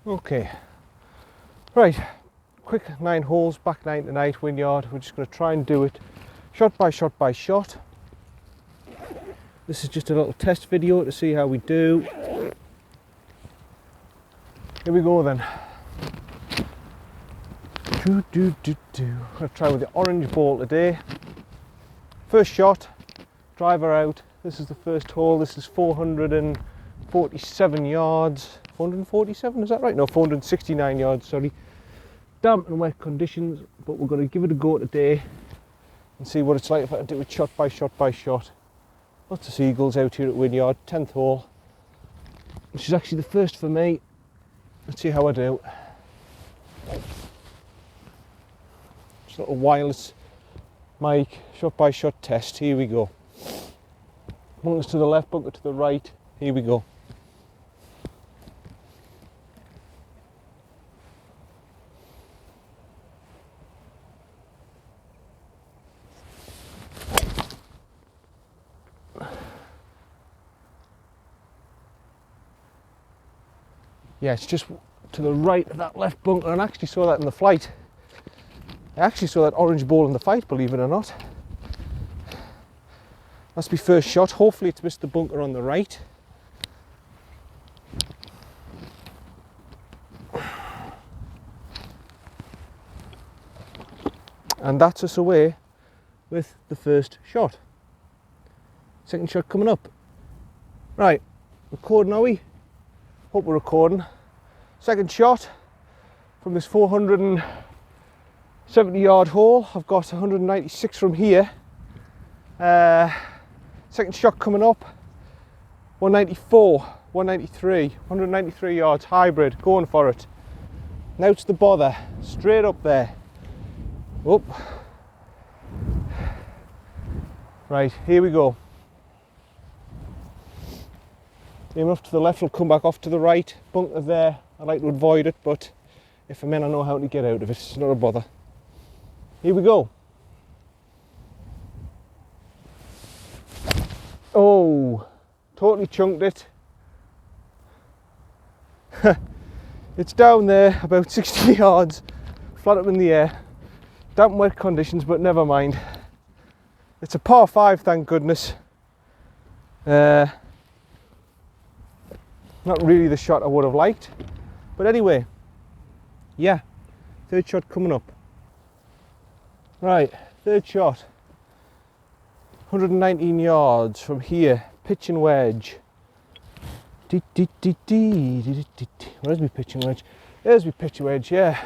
Okay, right, quick 9 holes, back 9 tonight, Wynyard. We're just going to try and do it shot by shot by shot. This is just a little test video to see how we do. Here we go then. I'm going to try with the orange ball today. First shot, driver out. This is the first hole. This is 447 yards. 447, is that right? No, 469 yards, sorry. Damp and wet conditions, but we're going to give it a go today and see what it's like if I do it shot by shot by shot. Lots of seagulls out here at Wynyard, 10th hole, which is actually the first for me. Let's see how I do. Just a little wireless mic, shot by shot test. Here we go. Bunkers to the left, bunker to the right. Here we go. Yeah, it's just to the right of that left bunker, and I actually saw that in the flight. I actually saw that orange ball in the fight, believe it or not. That's my first shot. Hopefully it's missed the bunker on the right. And that's us away with the first shot. Second shot coming up. Right, recording are we? Hope we're recording. Second shot from this 470 yard hole. I've got 196 from here. Second shot coming up. 194, 193, 193 yards, hybrid, going for it. Now to the bother, straight up there. Whoop. Right, here we go. Aim off to the left, will come back off to the right. Bunker there, I like to avoid it, but if I'm in, I know how to get out of it. It's not a bother. Here we go. Oh, totally chunked it. It's down there, about 60 yards, flat up in the air. Damp and wet conditions, but never mind. It's a par 5, thank goodness. Not really the shot I would have liked, but anyway, yeah, third shot coming up. Right, third shot, 119 yards from here, pitch and wedge. Where's my pitch and wedge? There's my pitch and wedge, yeah.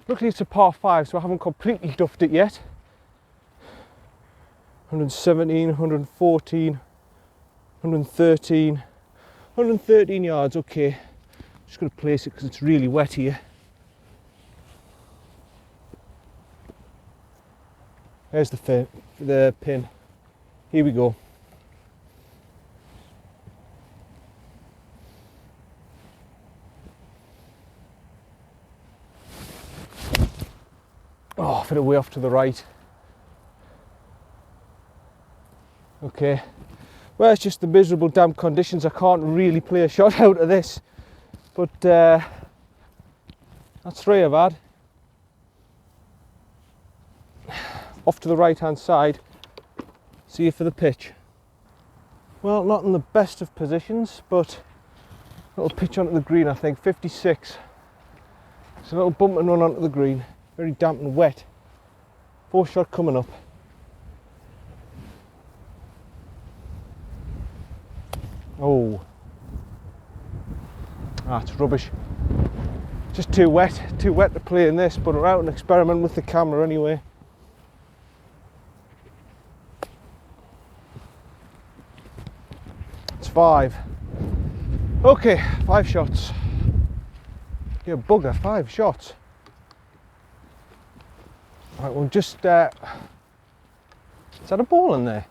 Luckily it's a par 5, so I haven't completely duffed it yet. 117, 114, 113. 113 yards, okay. Just going to place it because it's really wet here. There's the pin. Here we go. Oh, fit it way off to the right. Okay. Well, it's just the miserable damp conditions. I can't really play a shot out of this, but that's 3 I've had. Off to the right hand side, see you for the pitch. Well, not in the best of positions, but a little pitch onto the green, I think, 56. It's a little bump and run onto the green, very damp and wet. 4th shot coming up. Oh, that's rubbish. Just too wet to play in this, but we're out and experiment with the camera anyway. It's 5. Okay, 5 shots. Yeah, bugger, 5 shots. Right, we'll just, is that a ball in there?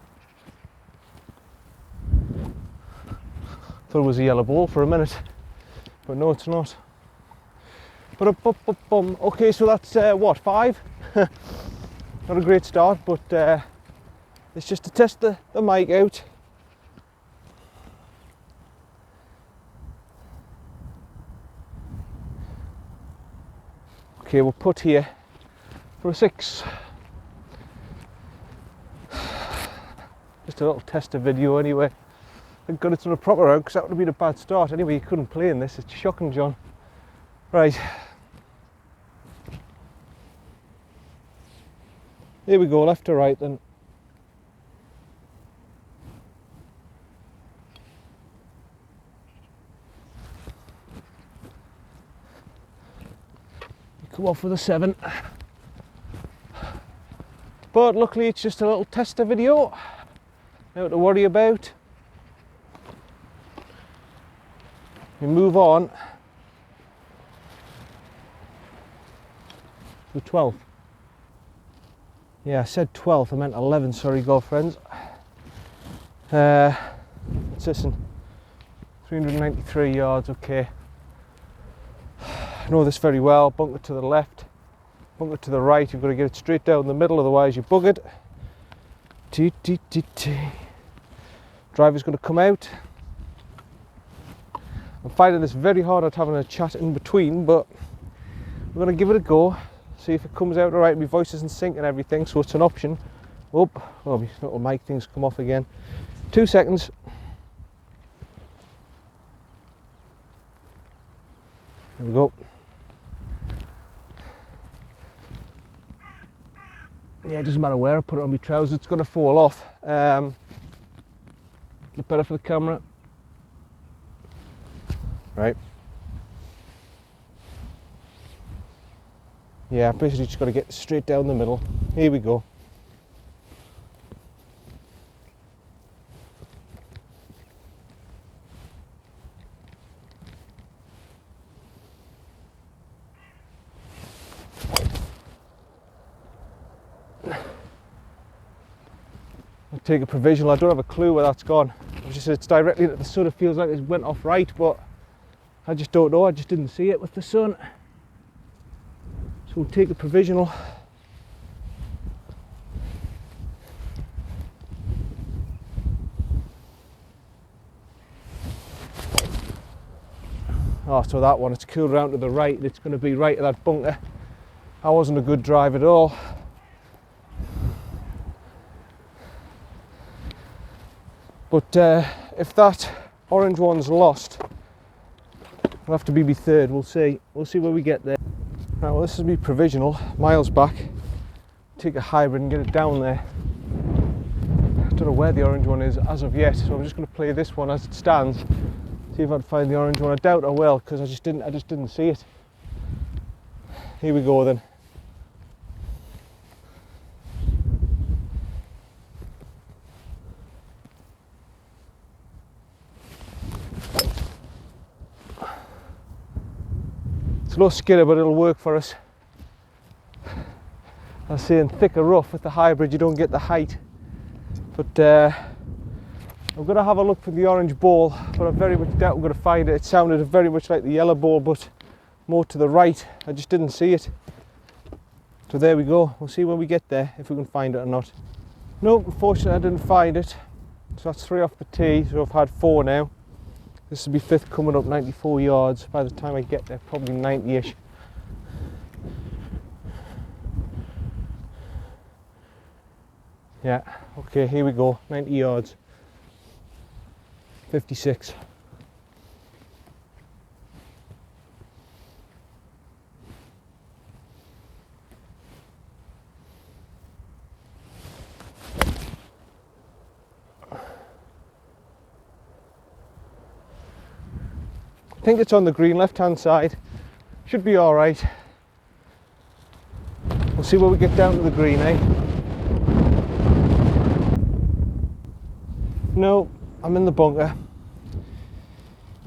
Thought it was a yellow ball for a minute, but no, it's not. But okay, so that's what, 5? Not a great start, but it's just to test the mic out. Okay, we'll put here for a 6. Just a little tester video anyway. Thank God it's not a proper round, because that would have been a bad start. Anyway, you couldn't play in this. It's shocking, John. Right. Here we go, left to right then. Come off with a 7. But luckily it's just a little tester video. Nothing to worry about. We move on to 12. Yeah, I said 12, I meant 11, sorry golf friends. What's this in? 393 yards, okay. I know this very well. Bunker to the left, bunker to the right. You've got to get it straight down the middle, otherwise you're buggered. Teat, teat, teat, teat. Driver's going to come out. I'm finding this very hard at having a chat in between, but we're going to give it a go. See if it comes out alright. My voice isn't sync and everything, so it's an option. Oh, my little mic thing's come off again. 2 seconds. There we go. Yeah, it doesn't matter where I put it on my trousers, it's going to fall off. Look better for the camera. Right. Yeah, basically just got to get straight down the middle. Here we go. I'll take a provisional. I don't have a clue where that's gone. It's directly at the sun. It feels like it went off right, but I just don't know. I just didn't see it with the sun. So we'll take a provisional. Oh, so that one, it's cooled around to the right and it's going to be right at that bunker. That wasn't a good drive at all. But if that orange one's lost, it'll have to be my third. We'll see. We'll see where we get there. Right, well, this is me provisional, miles back. Take a hybrid and get it down there. I don't know where the orange one is as of yet, so I'm just going to play this one as it stands. See if I can find the orange one. I doubt I will, because I just didn't see it. Here we go then. It's a low skidder, but it'll work for us. I was saying thicker rough with the hybrid, you don't get the height. But I'm going to have a look for the orange ball, but I very much doubt I'm going to find it. It sounded very much like the yellow ball, but more to the right. I just didn't see it. So there we go. We'll see when we get there if we can find it or not. No, unfortunately I didn't find it. So that's 3 off the tee, so I've had 4 now. This will be 5th coming up, 94 yards. By the time I get there, probably 90-ish. Yeah, okay, here we go, 90 yards. 56. I think it's on the green, left-hand side. Should be all right. We'll see where we get down to the green, eh? No, I'm in the bunker.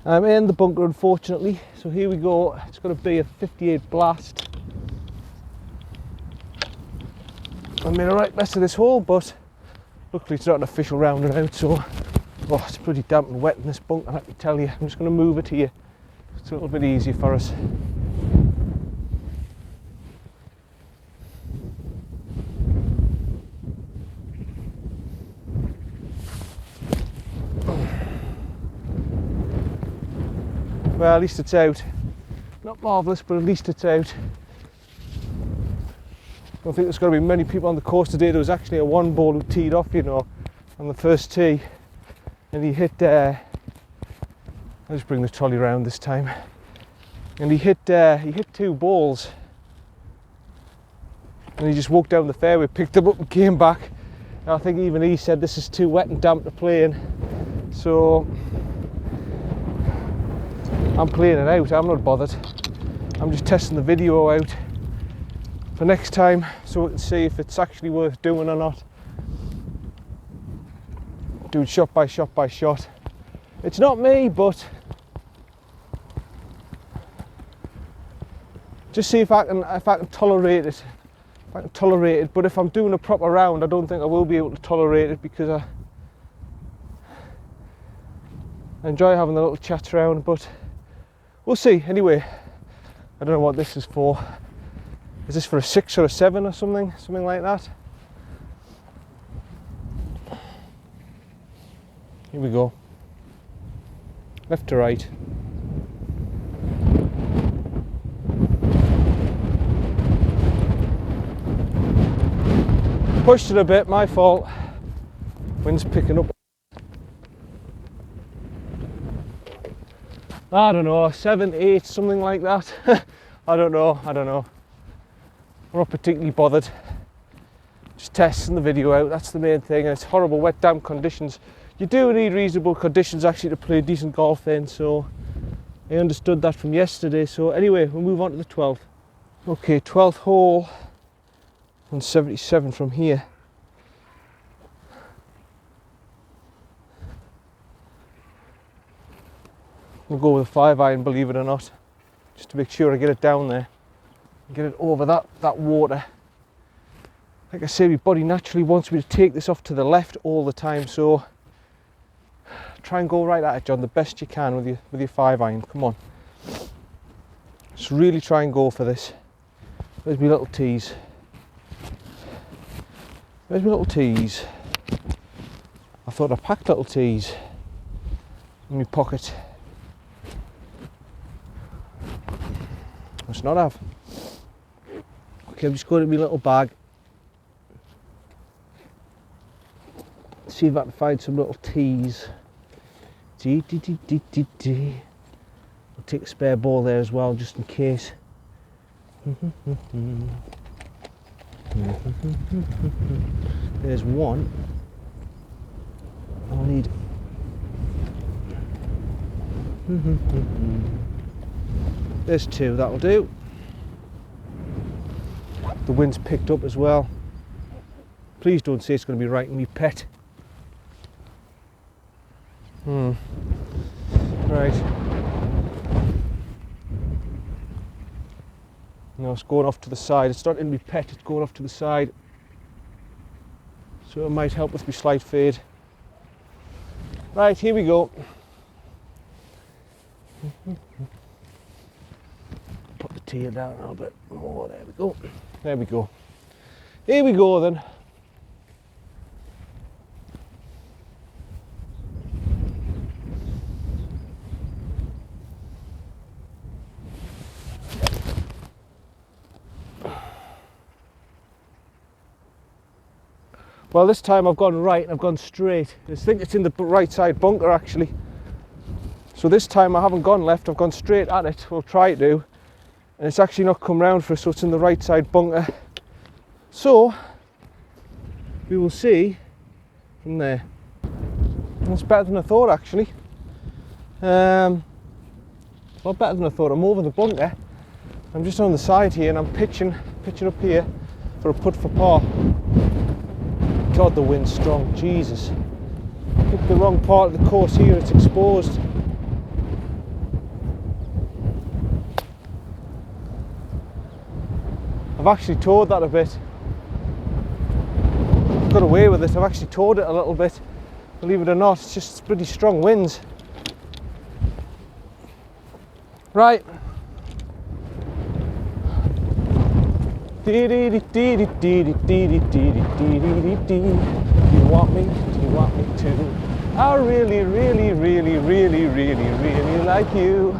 I'm in the bunker, unfortunately. So here we go. It's going to be a 58 blast. I made a right mess of this hole, but luckily it's not an official round and out, so oh, it's pretty damp and wet in this bunker, let me tell you. I'm just going to move it here. It's a little bit easier for us. Well, at least it's out. Not marvellous, but at least it's out. I don't think there's going to be many people on the course today. There was actually a one ball who teed off, you know, on the first tee, and he hit, I'll just bring the trolley round this time, and he hit 2 balls, and he just walked down the fairway, picked them up and came back. And I think even he said this is too wet and damp to play in, so I'm playing it out. I'm not bothered. I'm just testing the video out for next time so we can see if it's actually worth doing or not. Doing shot by shot by shot. It's not me, but just see if I can tolerate it. If I can tolerate it, but if I'm doing a proper round, I don't think I will be able to tolerate it, because I enjoy having a little chat around, but we'll see. Anyway, I don't know what this is for. Is this for a 6 or a 7 or something like that? Here we go. Left to right. Pushed it a bit, my fault. Wind's picking up. I don't know, 7, 8, something like that. I don't know. I'm not particularly bothered. Just testing the video out, that's the main thing. And it's horrible wet, damp conditions. You do need reasonable conditions actually to play decent golf in, so I understood that from yesterday. So anyway, we'll move on to the 12th. Okay, 12th hole, 177 from here. We'll go with a 5-iron, believe it or not, just to make sure I get it down there and get it over that water. Like I say, my body naturally wants me to take this off to the left all the time, so try and go right at it, John, the best you can with your 5-iron. Come on, just really try and go for this. There's my little tees. There's my little tees. I thought I packed little tees in my pocket. Must not have. Okay, I'm just going to my little bag. See if I can find some little tees. I'll take a spare ball there as well, just in case. There's one. I'll need. There's 2, that'll do. The wind's picked up as well. Please don't say it's going to be right in me pet. Right. No, it's going off to the side. It's not in me pet, it's going off to the side. So it might help with my slight fade. Right, here we go. Put the tail down a little bit more. There we go. There we go. Here we go then. Well, this time I've gone right and I've gone straight. I think it's in the right side bunker actually. So this time I haven't gone left, I've gone straight at it. We'll try to. And it's actually not come round for us, so it's in the right side bunker. So we will see from there. It's better than I thought actually. A lot better than I thought. I'm over the bunker. I'm just on the side here and I'm pitching up here for a putt for par. God, the wind's strong, Jesus. Hit the wrong part of the course here, it's exposed. I've actually towed that a bit. I've got away with it, I've actually towed it a little bit. Believe it or not, it's just pretty strong winds. Right. Do you want me? Do you want me to? I really like you,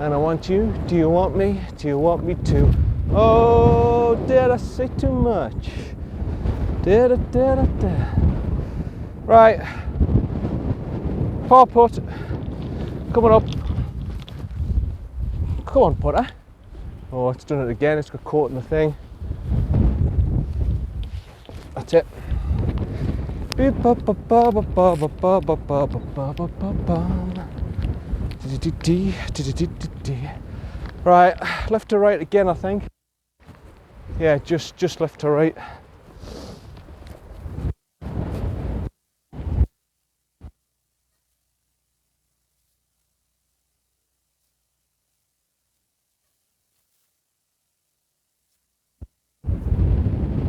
and I want you. Do you want me? Do you want me to? Oh, did I say too much? Did I? Right. Par putt. Coming up. Come on, putter. Oh, it's done it again. It's got caught in the thing. That's it. Right, left to right again, I think. Yeah, just left to right.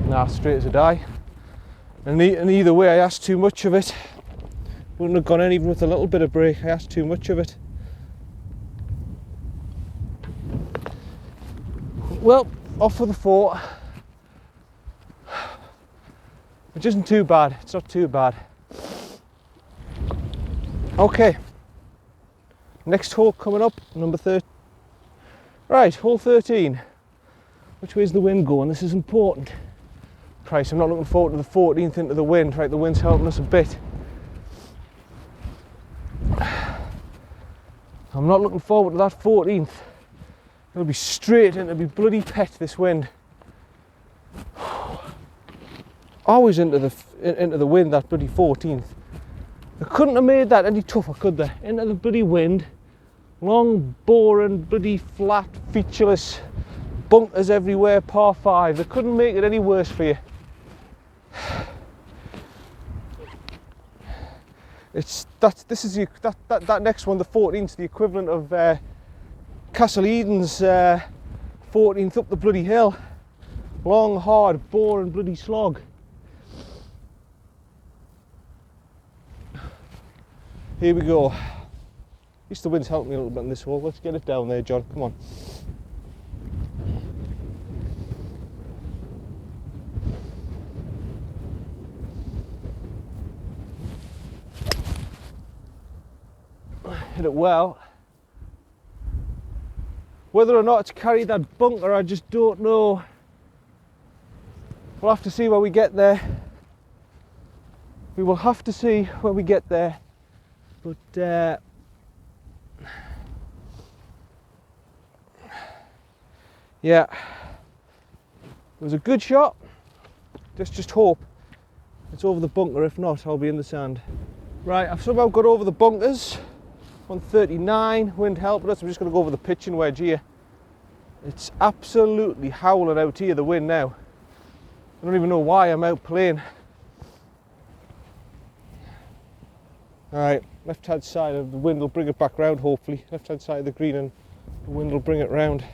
Nah, straight as a die. And either way, I asked too much of it. Wouldn't have gone in even with a little bit of break. I asked too much of it. Well, off for the fort. Which isn't too bad. It's not too bad. Okay. Next hole coming up, number 13. Right, hole 13. Which way's the wind going? This is important. Christ, I'm not looking forward to the 14th into the wind. Right, the wind's helping us a bit. I'm not looking forward to that 14th. It'll be straight into be bloody pet, this wind. Always into the wind, that bloody 14th. They couldn't have made that any tougher, could they? Into the bloody wind. Long, boring, bloody flat, featureless bunkers everywhere, par 5. They couldn't make it any worse for you. That next one, the 14th, the equivalent of Castle Eden's 14th up the bloody hill. Long, hard, boring bloody slog. Here we go. At least the wind's helped me a little bit on this hole. Let's get it down there, John. Come on. Hit it well. Whether or not it's carried that bunker, I just don't know. We'll have to see when we get there. We will have to see when we get there. But yeah, it was a good shot. Let's just hope it's over the bunker. If not, I'll be in the sand. Right, I've somehow got over the bunkers. 139, wind helping us. I'm just going to go over the pitching wedge here. It's absolutely howling out here, the wind now. I don't even know why I'm out playing. Alright, left hand side of the wind will bring it back round, hopefully. Left hand side of the green, and the wind will bring it round.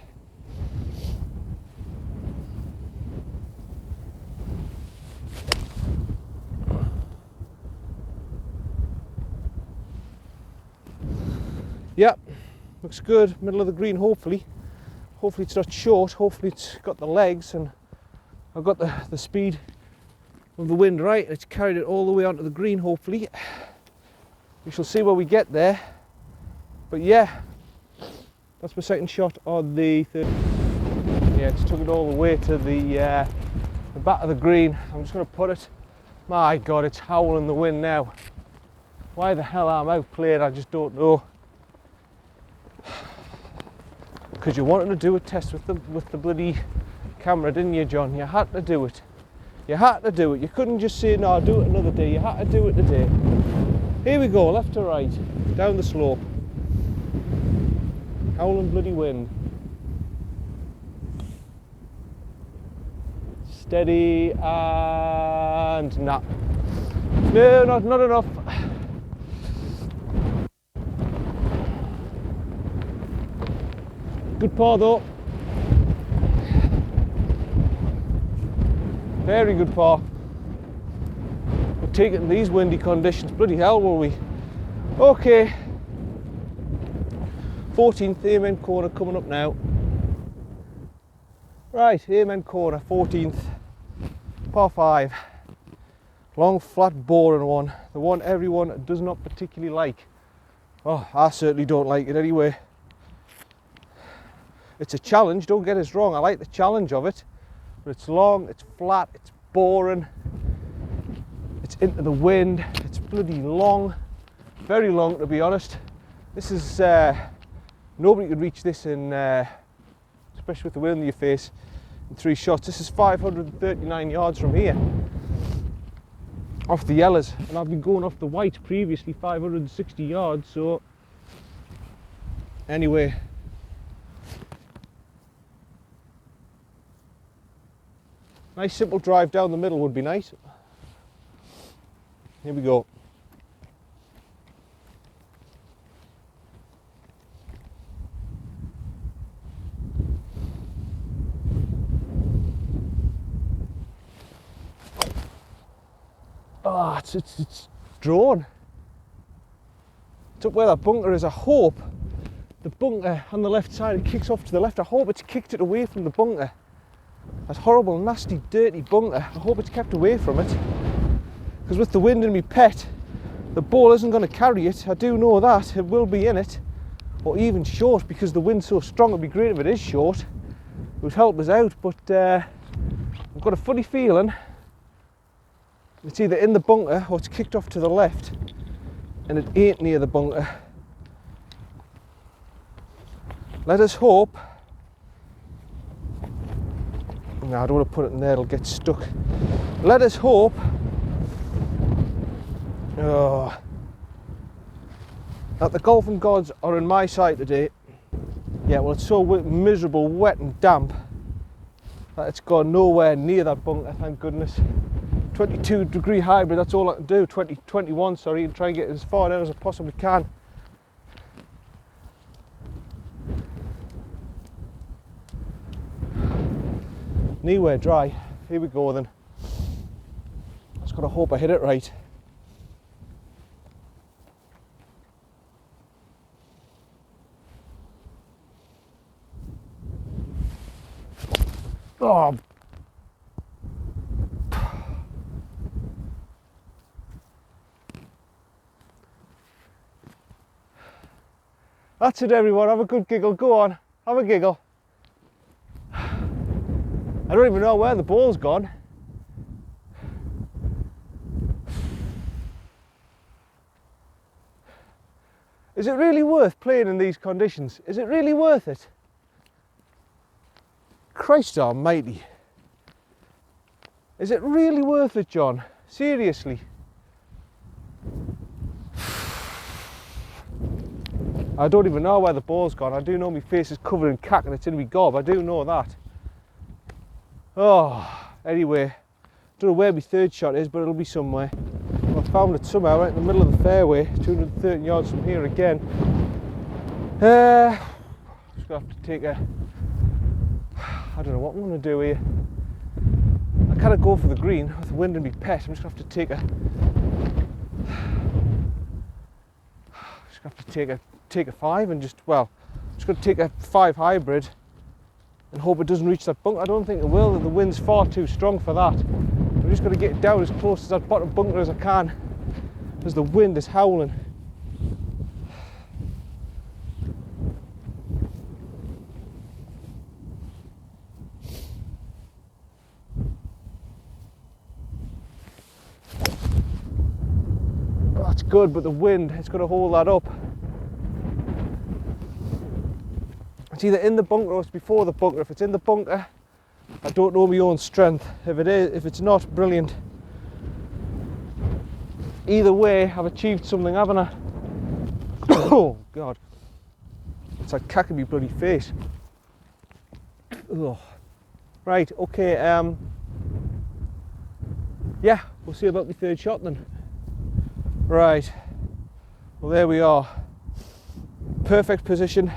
Yep, looks good. Middle of the green, hopefully. Hopefully it's not short. Hopefully it's got the legs, and I've got the speed of the wind right. It's carried it all the way onto the green, hopefully. We shall see where we get there. But yeah, that's my second shot on the third. Yeah, it's took it all the way to the back of the green. I'm just going to put it. My God, it's howling the wind now. Why the hell I'm out playing, I just don't know. Because you wanted to do a test with the bloody camera, didn't you, John? You had to do it. You had to do it. You couldn't just say, no, I'll do it another day. You had to do it today. Here we go, left to right, down the slope. Howling bloody wind. Steady and nah. No, not enough. Good par though. Very good par. We'll take it in these windy conditions. Bloody hell will we. Okay. 14th amen corner coming up now. Right, amen corner, 14th. Par 5. Long, flat, boring one. The one everyone does not particularly like. Oh, I certainly don't like it anyway. It's a challenge, don't get us wrong, I like the challenge of it, but it's long, it's flat, it's boring, it's into the wind, it's bloody long, very long to be honest. This is, nobody could reach this in, especially with the wind in your face, in 3 shots. This is 539 yards from here, off the yellows, and I've been going off the white previously, 560 yards, so anyway. Nice simple drive down the middle would be nice. Here we go. Ah, it's drawn. It's up where that bunker is. I hope the bunker on the left side, it kicks off to the left. I hope it's kicked it away from the bunker. That horrible, nasty, dirty bunker. I hope it's kept away from it. Because with the wind in me pet, the ball isn't going to carry it. I do know that. It will be in it. Or even short, because the wind's so strong. It'd be great if it is short. It would help us out. But I've got a funny feeling it's either in the bunker or it's kicked off to the left. And it ain't near the bunker. Let us hope. No, I don't want to put it in there, it'll get stuck. Let us hope. Oh, that the golfing gods are on my side today. Yeah, well, it's so miserable, wet and damp that it's gone nowhere near that bunker, thank goodness. 22-degree hybrid, that's all I can do. 21, sorry, and try and get as far down as I possibly can. Kneeware dry. Here we go then. Just gotta hope I hit it right. Oh. That's it, everyone. Have a good giggle. Go on, have a giggle. I don't even know where the ball's gone. Is it really worth playing in these conditions? Is it really worth it? Christ almighty. Is it really worth it, John? Seriously? I don't even know where the ball's gone. I do know my face is covered in cack and it's in my gob. I do know that. Oh, anyway, don't know where my third shot is, but it'll be somewhere. I found it somehow right in the middle of the fairway, 230 yards from here again. Just gonna have to take a, I don't know what I'm gonna do here. I can't go for the green with the wind in my pet. I'm just gonna have to take a 5 and just gonna take a 5 hybrid and hope it doesn't reach that bunker. I don't think it will. The wind's far too strong for that. I'm just going to get it down as close to that bottom bunker as I can, as the wind is howling. Oh, that's good, but the wind, it's going to hold that up. It's either in the bunker or it's before the bunker. If it's in the bunker, I don't know my own strength. If it's not, brilliant. Either way, I've achieved something, haven't I? Oh God, it's like cacking me bloody face. Ugh. Right, okay. Yeah, we'll see about the third shot then. Right. Well, there we are. Perfect position.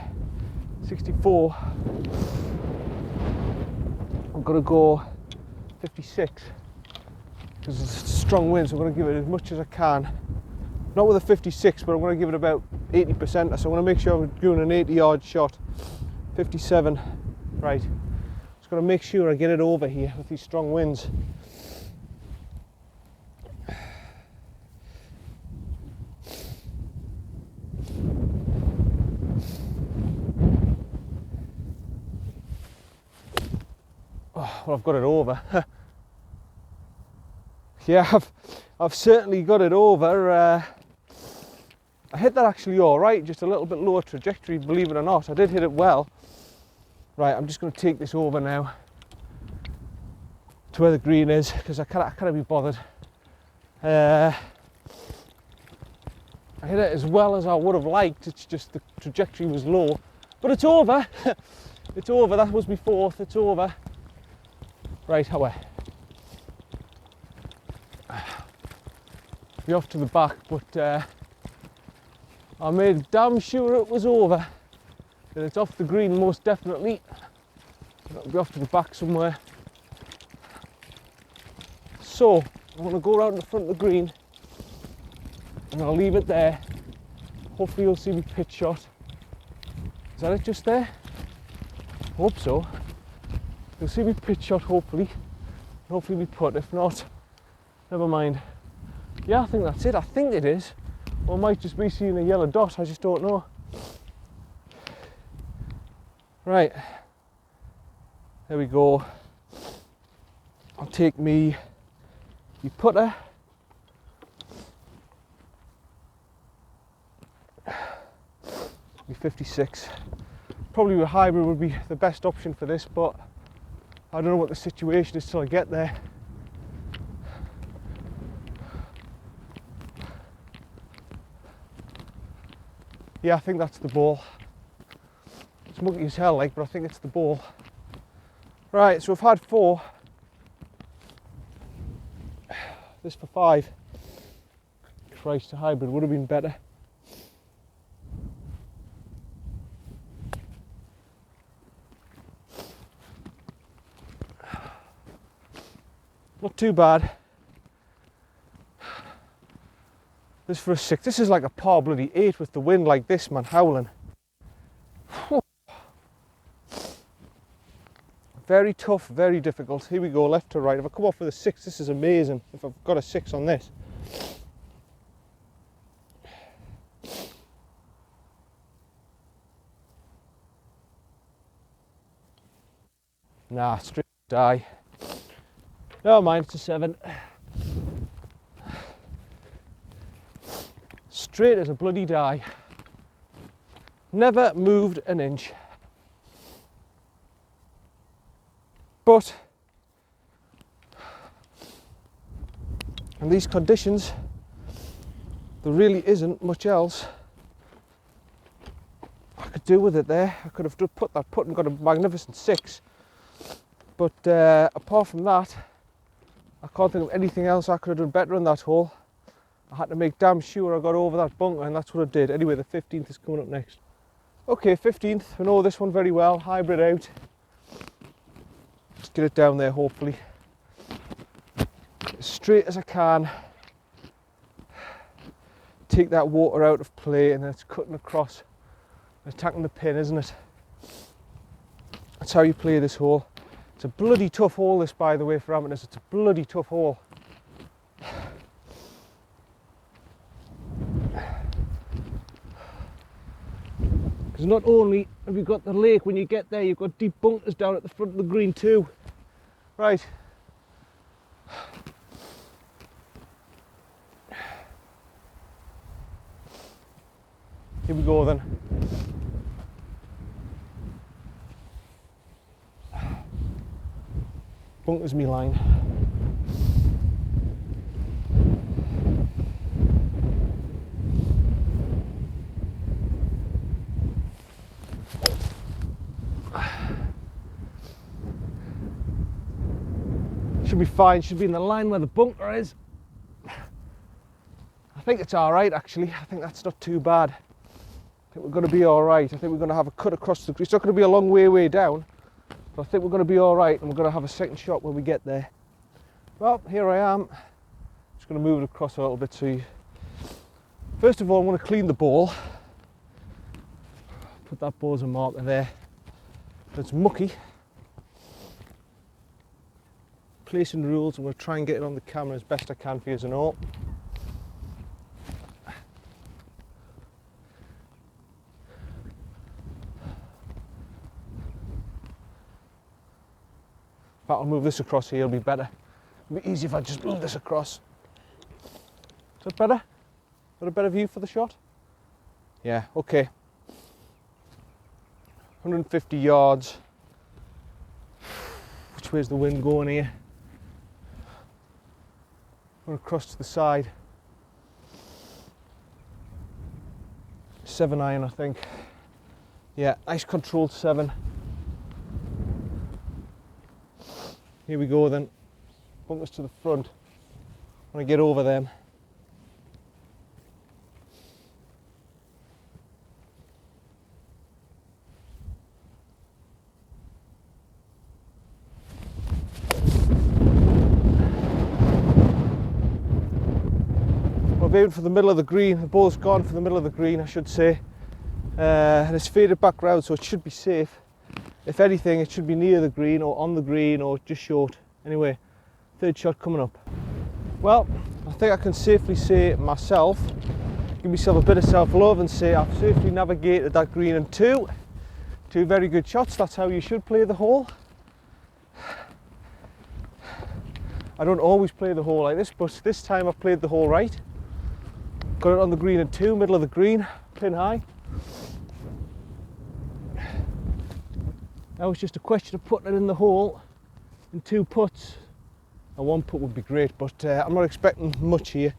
64. I'm going to go 56 because it's a strong wind, so I'm going to give it as much as I can. Not with a 56, but I'm going to give it about 80%. So I'm going to make sure I'm doing an 80-yard shot. 57. Right. Just going to make sure I get it over here with these strong winds. Oh, well, I've got it over. Yeah, I've certainly got it over. I hit that actually all right, just a little bit lower trajectory, believe it or not. I did hit it well. Right, I'm just going to take this over now to where the green is, because I can't be bothered. I hit it as well as I would have liked, it's just the trajectory was low. But it's over. It's over, that was my fourth, it's over. Right, away. Be off to the back, but I made damn sure it was over. And it's off the green most definitely. It'll be off to the back somewhere. So, I'm going to go around the front of the green and I'll leave it there. Hopefully you'll see me pitch shot. Is that it just there? Hope so. You'll see me pitch shot hopefully. Hopefully we putt, if not, never mind. Yeah, I think that's it. I think it is. Or I might just be seeing a yellow dot, I just don't know. Right, there we go. I'll take me putter. Me 56. Probably a hybrid would be the best option for this, but I don't know what the situation is till I get there. Yeah, I think that's the ball. It's mucky as hell, like, but I think it's the ball. Right, so we've had 4. This for 5. Christ, a hybrid would have been better. Not too bad. This for a 6. This is like a par bloody 8 with the wind like this, man, howling. Whew. Very tough, very difficult. Here we go, left to right. If I come off with a 6, this is amazing. If I've got a 6 on this. Nah, straight die. Never mind, it's a 7. Straight as a bloody die. Never moved an inch. But in these conditions, there really isn't much else I could do with it there. I could have put that putt and got a magnificent 6. But apart from that, I can't think of anything else I could have done better in that hole. I had to make damn sure I got over that bunker, and that's what I did. Anyway, the 15th is coming up next. Okay, 15th, I know this one very well, hybrid out. Just get it down there, hopefully. As straight as I can. Take that water out of play, and then it's cutting across, attacking the pin, isn't it? That's how you play this hole. It's a bloody tough hole, this, by the way, for amateurs. It's a bloody tough hole. Because not only have you got the lake when you get there, you've got deep bunkers down at the front of the green too. Right. Here we go then. Bunkers me line. Should be fine, should be in the line where the bunker is. I think it's alright actually, I think that's not too bad. I think we're going to be alright. I think we're going to have a cut across the green. It's not going to be a long way down, but I think we're going to be alright, and we're going to have a second shot when we get there. Well, here I am. Just going to move it across a little bit so you... First of all, I'm going to clean the ball. Put that ball as a marker there. It's mucky. Placing rules, and we'll try and get it on the camera as best I can for you as an all. fact, I'll move this across here, it'll be better. It'll be easy if I just move this across. Is that better? Got a better view for the shot? Yeah, okay. 150 yards. Which way's the wind going here? Going across to the side. 7 iron, I think. Yeah, nice controlled 7. Here we go then. Bunkers to the front. I want to get over them. I've aimed for the middle of the green. The ball's gone for the middle of the green, I should say. And it's faded back round, so it should be safe. If anything, it should be near the green or on the green or just short. Anyway, third shot coming up. Well, I think I can safely say myself, give myself a bit of self-love and say I've safely navigated that green in 2. 2 very good shots. That's how you should play the hole. I don't always play the hole like this, but this time I've played the hole right. Got it on the green in 2, middle of the green, pin high. Now it's just a question of putting it in the hole in 2 putts. A 1 putt would be great, but I'm not expecting much here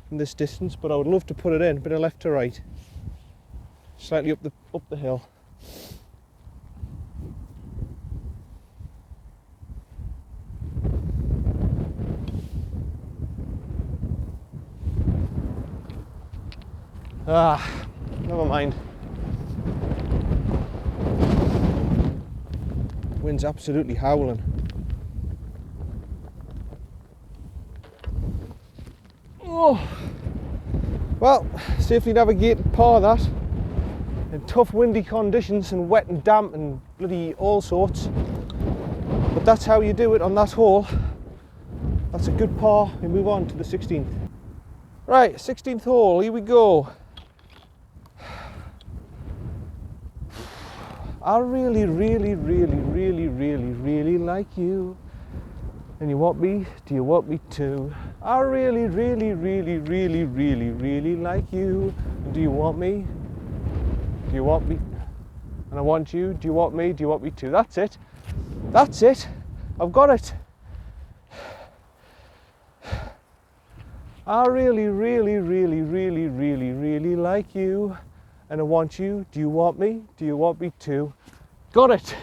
from this distance, but I would love to put it in, a bit of left to right. Slightly up the hill. Never mind. Wind's absolutely howling. Oh, well, safely navigated par that in tough windy conditions and wet and damp and bloody all sorts. But that's how you do it on that hole. That's a good par. We move on to the 16th. Right, 16th hole, here we go. I really, really, really, really, really, really like you. And you want me? Do you want me to? I really, really, really, really, really, really like you. And do you want me? Do you want me? And I want you. Do you want me? Do you want me to? That's it. That's it. I've got it. I really, really, really, really, really, really like you. And I want you. Do you want me? Do you want me to? Got it.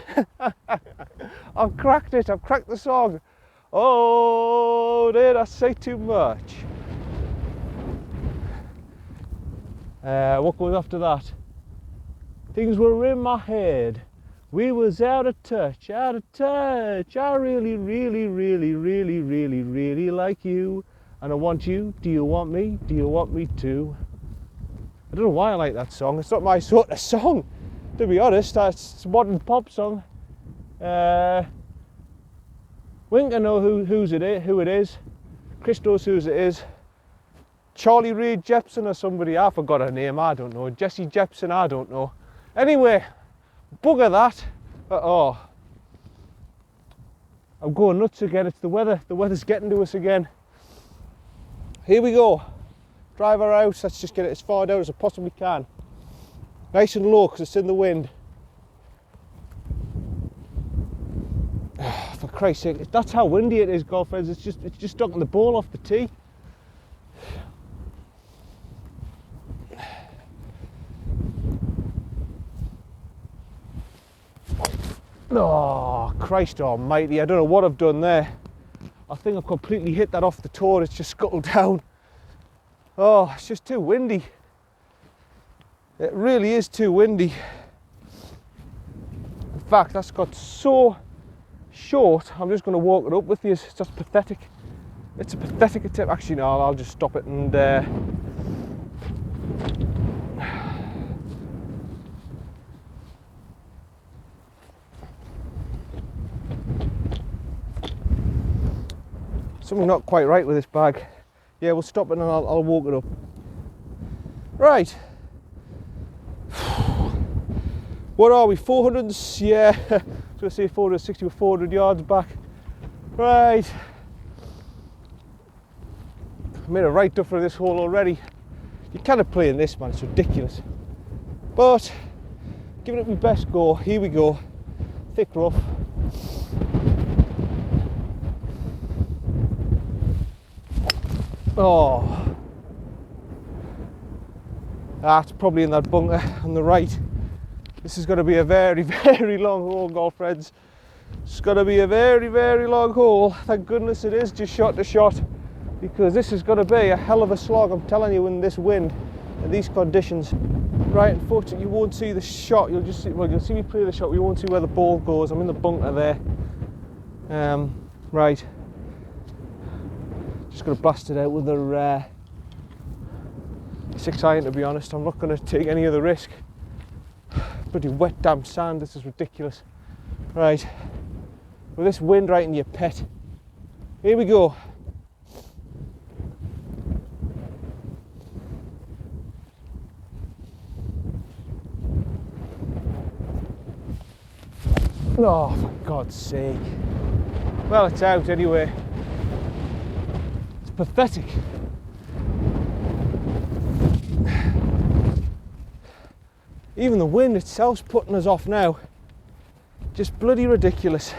I've cracked it. I've cracked the song. Oh, did I say too much? What goes after that? Things were in my head. We was out of touch, out of touch. I really, really, really, really, really, really like you. And I want you. Do you want me? Do you want me to? I don't know why I like that song. It's not my sort of song, to be honest. It's a modern pop song. Wink, I know who it is. Chris knows who it is. Charlie Ray Jepsen or somebody. I forgot her name. I don't know. Jessie Jepsen. I don't know. Anyway, bugger that. Oh, I'm going nuts again. It's the weather. The weather's getting to us again. Here we go. Driver out. Let's just get it as far down as I possibly can. Nice and low because it's in the wind. For Christ's sake, that's how windy it is, golfers. It's just knocking the ball off the tee. Oh, Christ almighty, I don't know what I've done there. I think I've completely hit that off the toe. It's just scuttled down. Oh, it's just too windy. It really is too windy. In fact, that's got so short, I'm just going to walk it up with you. It's just pathetic. It's a pathetic attempt. Actually, no, I'll just stop it and something not quite right with this bag. Yeah, we'll stop it and I'll walk it up. Right. What are we? 400? Yeah, I was going to say 460. We're 400 yards back. Right. I made a right duffer of this hole already. You cannot play in this, man, it's ridiculous. But, giving it my best go, here we go. Thick rough. Oh. That's probably in that bunker on the right. This is going to be a very, very long hole, golf friends. It's going to be a very, very long hole. Thank goodness it is just shot to shot, because this is going to be a hell of a slog, I'm telling you, in this wind and these conditions. Right, unfortunately you won't see the shot, you'll just see, well, you'll see me play the shot, but you won't see where the ball goes. I'm in the bunker there. Right. Just going to blast it out with a 6 iron, to be honest. I'm not going to take any other risk. Bloody wet, damp sand, this is ridiculous. Right, with this wind right in your pet. Here we go. Oh, for God's sake. Well, it's out anyway. It's pathetic. Even the wind itself's putting us off now. Just bloody ridiculous.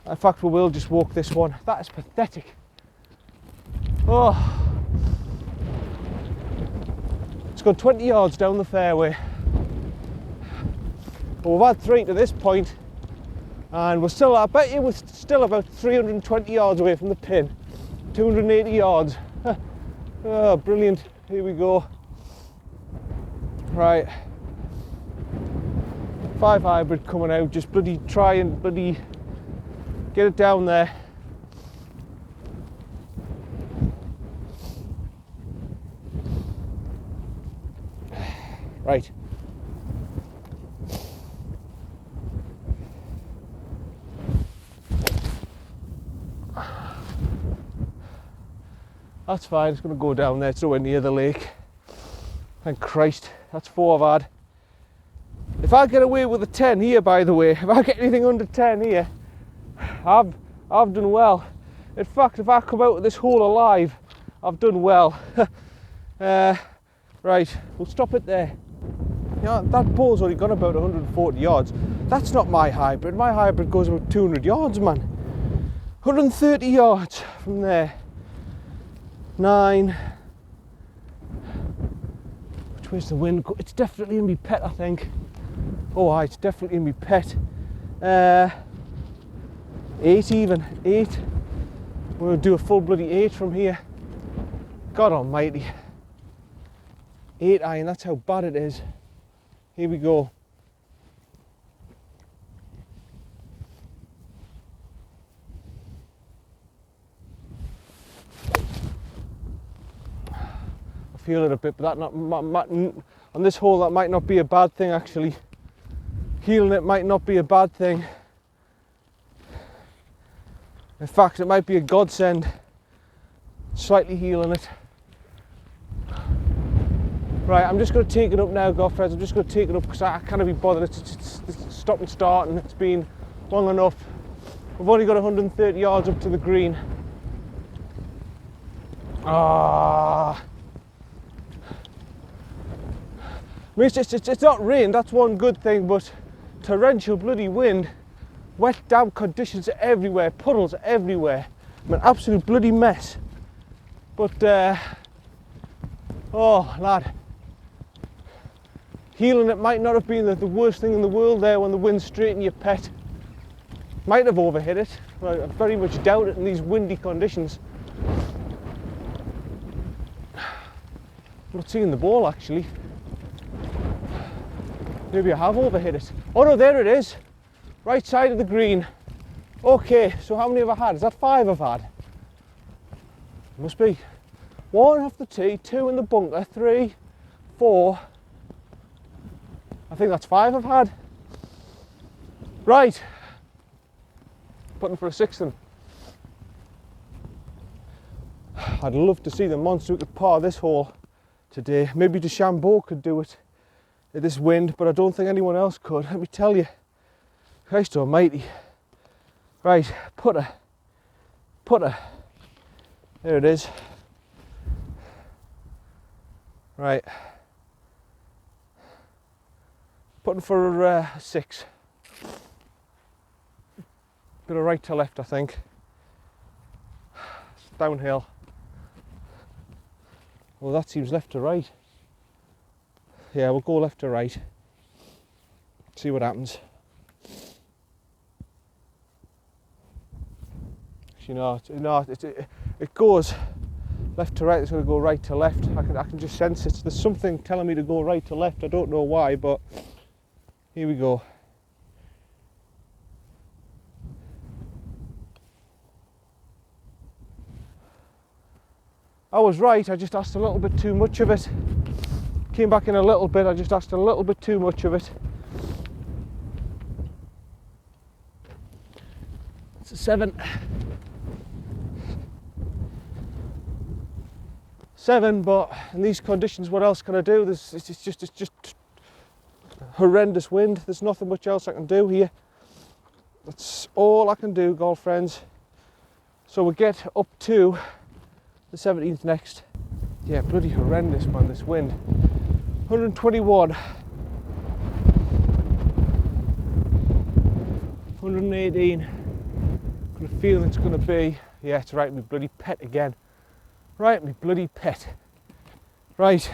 In fact, we will just walk this one. That is pathetic. Oh. It's gone 20 yards down the fairway. But we've had 3 to this point, and we're still, I bet you we're still about 320 yards away from the pin. 280 yards. Oh, brilliant. Here we go. Right. 5 hybrid coming out, just bloody try and bloody get it down there. Right. That's fine, it's going to go down there, it's nowhere near the lake. Thank Christ, that's 4 I've had. If I get away with a 10 here, by the way, if I get anything under 10 here, I've done well. In fact, if I come out of this hole alive, I've done well. Right, we'll stop it there. You know, that ball's only gone about 140 yards. That's not my hybrid. My hybrid goes about 200 yards, man. 130 yards from there. 9. Which way's the wind? It's definitely in my pet, I think. Oh, aye, it's definitely in my pet. 8 even. 8. We're going to do a full bloody 8 from here. God almighty. 8 iron, that's how bad it is. Here we go. I feel it a bit, but that on this hole that might not be a bad thing actually. Healing it might not be a bad thing. In fact, it might be a godsend. Slightly healing it. Right, I'm just going to take it up now, golf friends. I'm just going to take it up because I can't be bothered. It's stop and start, and it's been long enough. We've only got 130 yards up to the green. Ah. I mean, it's not rain, that's one good thing, but torrential bloody wind, wet, damp conditions everywhere, puddles everywhere. I'm an absolute bloody mess. But, oh, lad. Healing it might not have been the worst thing in the world there when the wind's straight in your pet. Might have overhit it. I very much doubt it in these windy conditions. I'm not seeing the ball actually. Maybe I have overhit it. Oh no, there it is. Right side of the green. Okay, so how many have I had? Is that 5 I've had? Must be. 1 off the tee, 2 in the bunker, 3, 4. I think that's 5 I've had. Right. Putting for a 6th then. I'd love to see the monster who could par this hole today. Maybe DeChambeau could do it at this wind, but I don't think anyone else could. Let me tell you. Christ almighty. Right, putter. putter. There it is. Right. Putting for 6. Bit of right to left, I think. It's downhill. Well, that seems left to right. Yeah, we'll go left to right. See what happens. You know, it goes left to right. It's going to go right to left. I can just sense it. There's something telling me to go right to left. I don't know why, but here we go. I was right. I just asked a little bit too much of it. Came back in a little bit. I just asked a little bit too much of it. It's a 7. 7, but in these conditions, what else can I do? It's just horrendous wind. There's nothing much else I can do here. That's all I can do, golf friends. So we'll get up to the 17th next. Yeah, bloody horrendous, man, this wind. 121. 118. Got a feeling it's going to be, yeah, it's right, me bloody pet again. Right, me bloody pet. Right.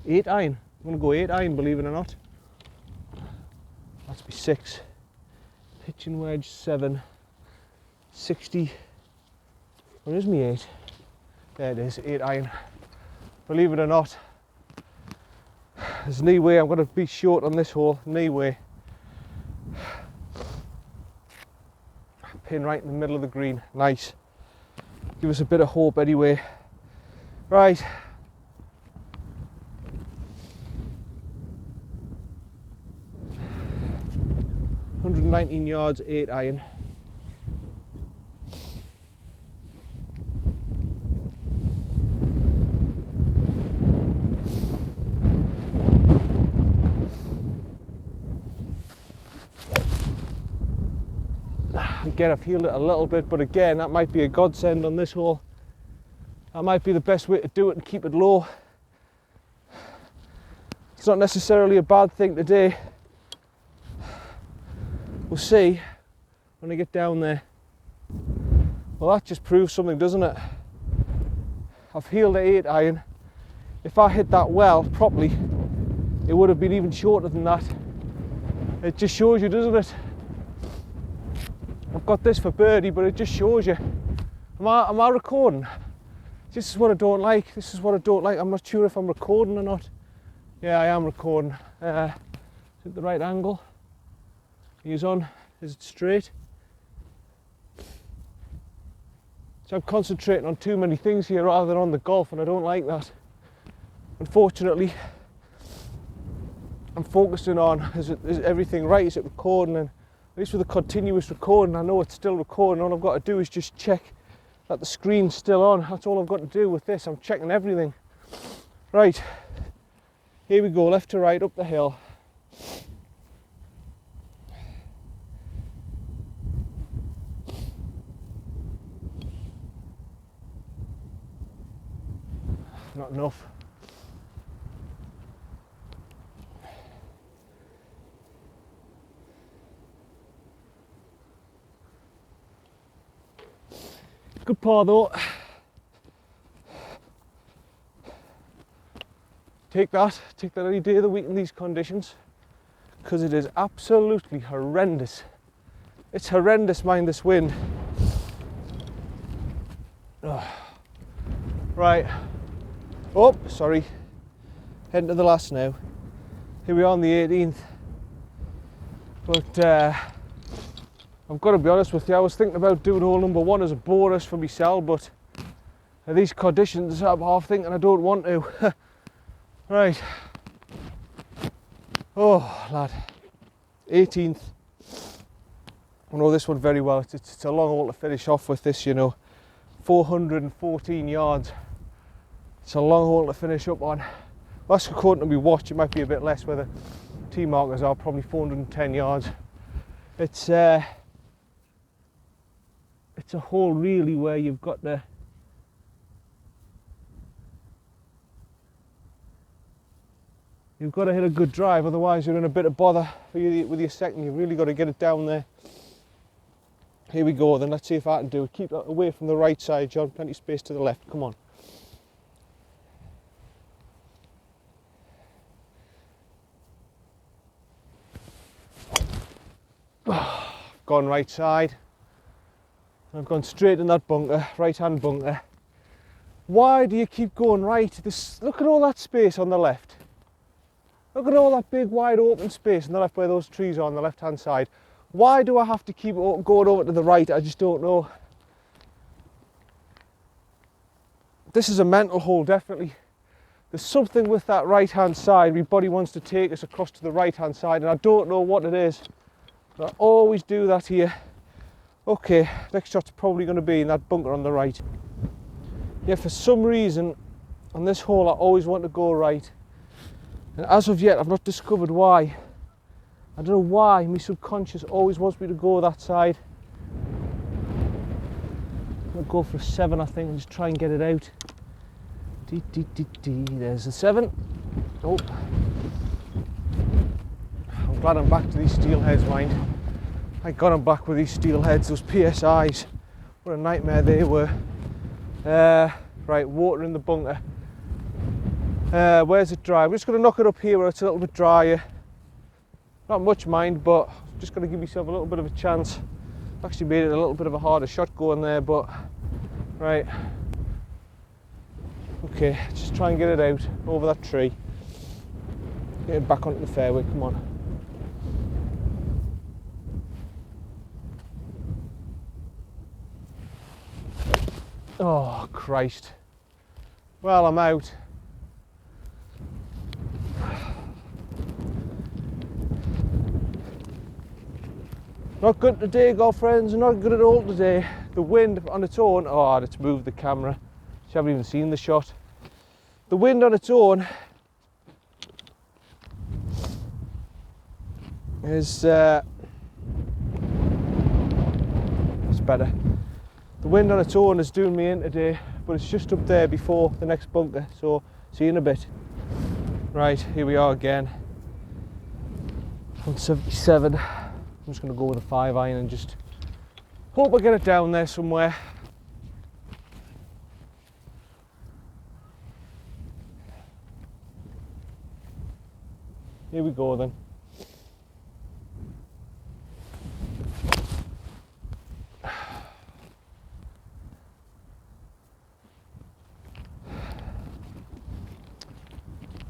Eight iron. I'm going to go 8 iron, believe it or not. That's be 6. Pitching wedge 7. 60. Where is me 8? There it is, 8 iron. Believe it or not. There's knee way. I'm going to be short on this hole. Knee way. Pin right in the middle of the green. Nice. Give us a bit of hope anyway. Right. ...119 yards, 8 iron. Again, I've healed it a little bit, but again, that might be a godsend on this hole. That might be the best way to do it and keep it low. It's not necessarily a bad thing today. We'll see when I get down there. Well, that just proves something, doesn't it? I've healed at 8 iron. If I hit that well properly, it would have been even shorter than that. It just shows you, doesn't it? I've got this for birdie, but it just shows you. Am I recording? This is what I don't like. This is what I don't like. I'm not sure if I'm recording or not. Yeah, I am recording. Is it the right angle? He's on. Is it straight? So I'm concentrating on too many things here rather than on the golf, and I don't like that. Unfortunately, I'm focusing on, is everything right? Is it recording? And at least with a continuous recording, I know it's still recording. All I've got to do is just check that the screen's still on. That's all I've got to do with this. I'm checking everything. Right, here we go, left to right, up the hill. Not enough. Good par though. Take that any day of the week in these conditions, because it is absolutely horrendous. It's horrendous, mind this wind. Oh. Right. Oh, sorry. Heading to the last now. Here we are on the 18th. But I've got to be honest with you, I was thinking about doing hole number 1 as a bonus for myself, but in these conditions I'm half thinking I don't want to. Right. Oh, lad. 18th. I know this one very well. It's a long hole to finish off with this, you know. 414 yards. It's a long hole to finish up on. That's according to my watch. It might be a bit less with a tee markers are probably 410 yards. It's a hole really where you've got to hit a good drive, otherwise you're in a bit of bother with your second. You've really got to get it down there. Here we go then, let's see if I can do it. Keep that away from the right side, John, plenty of space to the left, come on. Gone right side. I've gone straight in that bunker, right hand bunker. Why do you keep going right? Look at all that space on the left. Look at all that big wide open space on the left where those trees are on the left hand side. Why do I have to keep going over to the right? I just don't know. This is a mental hole, definitely. There's something with that right hand side. My body wants to take us across to the right hand side and I don't know what it is. But I always do that here. Okay, next shot's probably going to be in that bunker on the right. Yeah, for some reason on this hole I always want to go right. And as of yet I've not discovered why. I don't know why my subconscious always wants me to go that side. I'll go for a 7 I think and just try and get it out. There's the 7. Oh. I'm glad I'm back to these steel heads, mind. Thank God I'm back with these steel heads, those PSIs. What a nightmare they were. Right, water in the bunker. Where's it dry? I'm just going to knock it up here where it's a little bit drier. Not much, mind, but just going to give myself a little bit of a chance. Actually made it a little bit of a harder shot going there, but right. Okay, just try and get it out over that tree. Get it back onto the fairway, come on. Oh, Christ. Well, I'm out. Not good today, golf friends, not good at all today. The wind on its own, oh, it's moved the camera. You haven't even seen the shot. The wind on its own is, it's better. The wind on its own is doing me in today, but it's just up there before the next bunker, so see you in a bit. Right, here we are again. 177. I'm just going to go with a 5 iron and just hope I get it down there somewhere. Here we go then.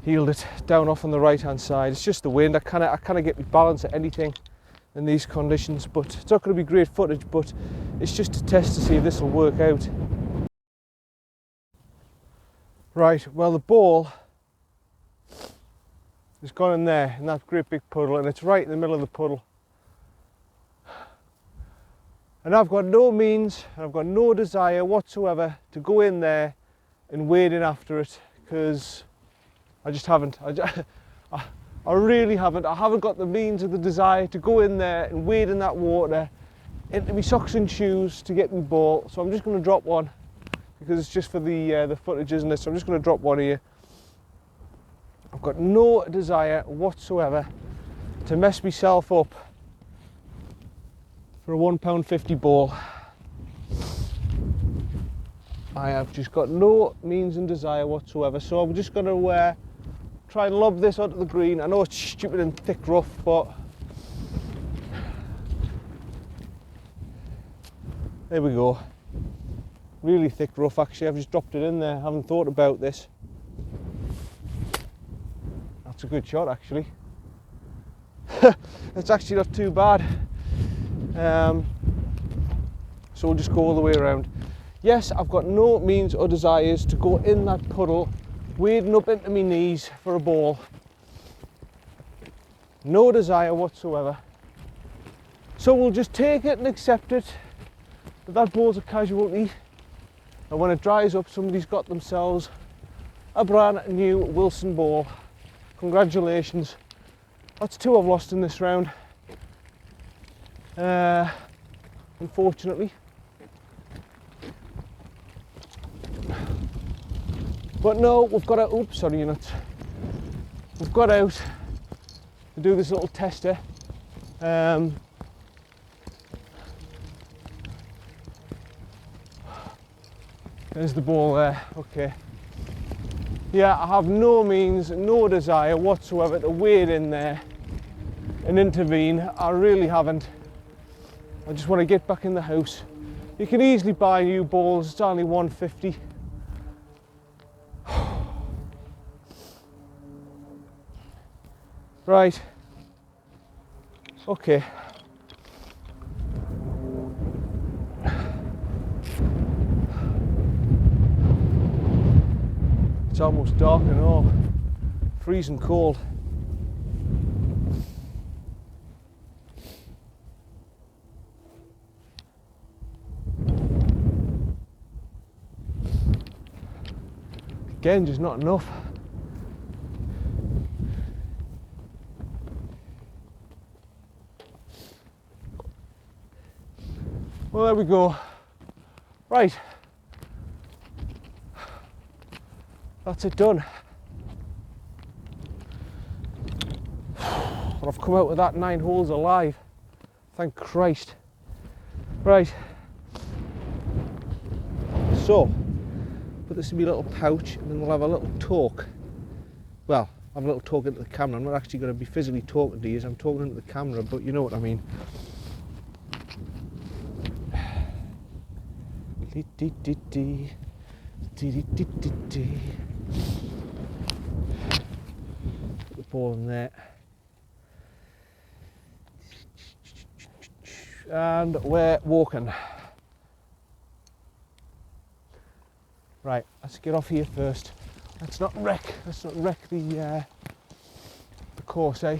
Heeled it down off on the right hand side. It's just the wind. I kind of get my balance at anything in these conditions, but it's not going to be great footage, but it's just a test to see if this will work out. Right, well, the ball has gone in there in that great big puddle, and it's right in the middle of the puddle, and I've got no means and I've got no desire whatsoever to go in there and wade in after it, because I just haven't. I really haven't. I haven't got the means or the desire to go in there and wade in that water into my socks and shoes to get my ball. So I'm just going to drop one because it's just for the footage, isn't it? So I'm just going to drop one here. I've got no desire whatsoever to mess myself up for a £1.50 ball. I have just got no means and desire whatsoever. So I'm just going to try and lob this onto the green. I know it's stupid and thick rough, but there we go. Really thick rough actually. I've just dropped it in there. I haven't thought about this. That's a good shot actually. It's actually not too bad. So we'll just go all the way around. Yes, I've got no means or desires to go in that puddle wading up into my knees for a ball. No desire whatsoever. So we'll just take it and accept it that ball's a casualty, and when it dries up somebody's got themselves a brand new Wilson ball. Congratulations That's 2 I've lost in this round, unfortunately. But no, we've got out, oops, sorry, you're not. We've got out to do this little tester. There's the ball there, okay. Yeah, I have no means, no desire whatsoever to wade in there and intervene. I really haven't. I just want to get back in the house. You can easily buy new balls, it's only $150. Right, okay. It's almost dark and all, freezing cold. Again, just not enough. Well, there we go. Right. That's it done. But I've come out with that 9 holes alive. Thank Christ. Right. So, put this in my little pouch and then we'll have a little talk. Well, have a little talk into the camera. I'm not actually going to be physically talking to you, I'm talking into the camera, but you know what I mean. Put the ball in there. And we're walking. Right, let's get off here first. Let's not wreck the course, eh?